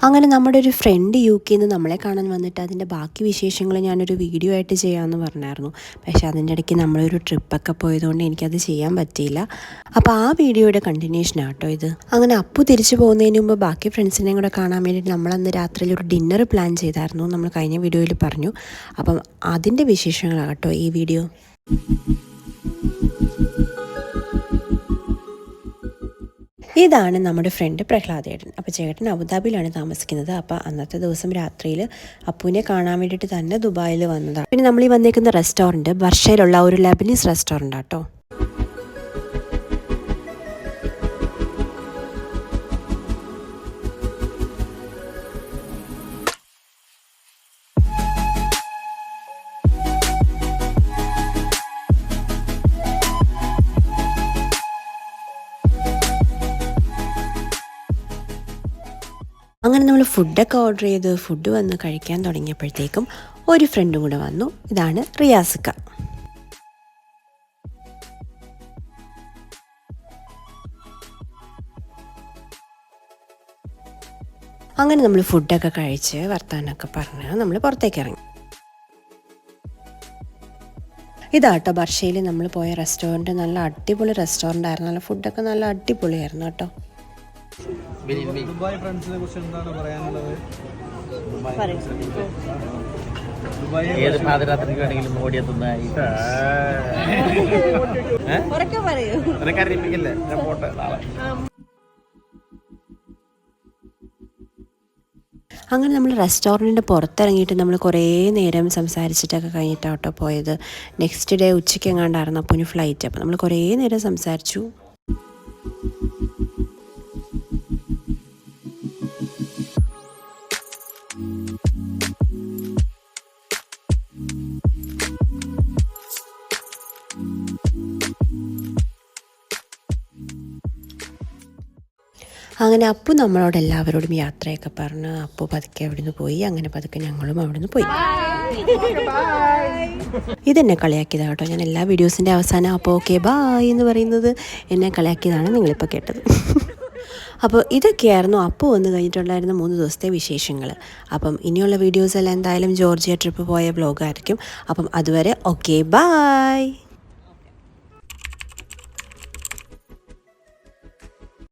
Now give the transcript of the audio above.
അങ്ങനെ നമ്മുടെ ഒരു ഫ്രണ്ട് യുകെയിൽ നിന്ന് നമ്മളെ കാണാൻ വന്നിട്ട് അതിൻ്റെ ബാക്കി വിശേഷങ്ങൾ ഞാനൊരു വീഡിയോ ആയിട്ട് ചെയ്യാമെന്ന് പറഞ്ഞായിരുന്നു. പക്ഷേ അതിൻ്റെ ഇടയ്ക്ക് നമ്മളൊരു ട്രിപ്പൊക്കെ പോയതുകൊണ്ട് എനിക്കത് ചെയ്യാൻ പറ്റിയില്ല. അപ്പോൾ ആ വീഡിയോയുടെ കണ്ടിന്യൂഷനാണ് കേട്ടോ ഇത്. അങ്ങനെ അപ്പു തിരിച്ചു പോകുന്നതിന് മുമ്പ് ബാക്കി ഫ്രണ്ട്സിനെയും കൂടെ കാണാൻ വേണ്ടിയിട്ട് നമ്മളന്ന് രാത്രിയിൽ ഒരു ഡിന്നർ പ്ലാൻ ചെയ്തായിരുന്നു. നമ്മൾ കഴിഞ്ഞ വീഡിയോയിൽ പറഞ്ഞു. അപ്പം അതിൻ്റെ വിശേഷങ്ങളാണ് കേട്ടോ ഈ വീഡിയോ. ഇതാണ് നമ്മുടെ ഫ്രണ്ട് പ്രഹ്ലാദേട്ടൻ. അപ്പോൾ ചേട്ടൻ അബുദാബിയിലാണ് താമസിക്കുന്നത്. അപ്പോൾ അന്നത്തെ ദിവസം രാത്രിയിൽ അപ്പുവിനെ കാണാൻ വേണ്ടിയിട്ട് തന്നെ ദുബായിൽ വന്നതാണ്. പിന്നെ നമ്മൾ ഈ വന്നേക്കുന്ന റെസ്റ്റോറൻറ്റ് വർഷയിലുള്ള ഒരു ലെബനീസ് റെസ്റ്റോറൻ്റ് ആട്ടോ. അങ്ങനെ നമ്മൾ ഫുഡൊക്കെ ഓർഡർ ചെയ്ത് ഫുഡ് വന്ന് കഴിക്കാൻ തുടങ്ങിയപ്പോഴത്തേക്കും ഒരു ഫ്രണ്ടും കൂടെ വന്നു. ഇതാണ് റിയാസിക്ക. അങ്ങനെ നമ്മൾ ഫുഡൊക്കെ കഴിച്ച് വർത്താനമൊക്കെ പറഞ്ഞ് നമ്മൾ പുറത്തേക്ക് ഇറങ്ങി. ഇതാട്ടോ ബർഷയിൽ നമ്മൾ പോയ റെസ്റ്റോറൻറ്റ്. നല്ല അടിപൊളി റെസ്റ്റോറൻ്റ് ആയിരുന്നു. നല്ല ഫുഡൊക്കെ നല്ല അടിപൊളിയായിരുന്നു കേട്ടോ. ദുബായ് ഫ്രണ്ട്സിനെ കുറിച്ച് എന്താണ് പറയാനുള്ളത്? ഏത് പാതിരാത്രിക്ക് വേണമെങ്കിലും ഓടിയെത്തുന്ന അറിയിപ്പിക്കില്ലേ? ഞാൻ പോട്ടെ നാളെ. അങ്ങനെ നമ്മൾ റെസ്റ്റോറൻറ്റിൻ്റെ പുറത്തിറങ്ങിയിട്ട് നമ്മൾ കുറേ നേരം സംസാരിച്ചിട്ടൊക്കെ കഴിഞ്ഞിട്ടാണ് കേട്ടോ പോയത്. നെക്സ്റ്റ് ഡേ ഉച്ചയ്ക്ക് എങ്ങാണ്ടായിരുന്നു അപ്പോൾ ഫ്ലൈറ്റ്. അപ്പോൾ നമ്മൾ കുറേ നേരം സംസാരിച്ചു. അങ്ങനെ അപ്പു നമ്മളോട് എല്ലാവരോടും യാത്രയൊക്കെ പറഞ്ഞ് അപ്പു പതുക്കെ അവിടുന്ന് പോയി. അങ്ങനെ പതുക്കെ ഞങ്ങളും അവിടുന്ന് പോയി. ഇതെന്നെ കളിയാക്കിയതാണ് കേട്ടോ. ഞാൻ എല്ലാ വീഡിയോസിൻ്റെ അവസാനം അപ്പോൾ ഓക്കെ ബായ് എന്ന് പറയുന്നത് എന്നെ കളിയാക്കിയതാണ് നിങ്ങളിപ്പോൾ കേട്ടത്. അപ്പോൾ ഇതൊക്കെയായിരുന്നു അപ്പു വന്ന് കഴിഞ്ഞിട്ടുണ്ടായിരുന്ന 3 ദിവസത്തെ വിശേഷങ്ങൾ. അപ്പം ഇനിയുള്ള വീഡിയോസ് എല്ലാം എന്തായാലും ജോർജിയ ട്രിപ്പ് പോയ വ്ലോഗായിരിക്കും. അപ്പം അതുവരെ ഓക്കെ ബായ്.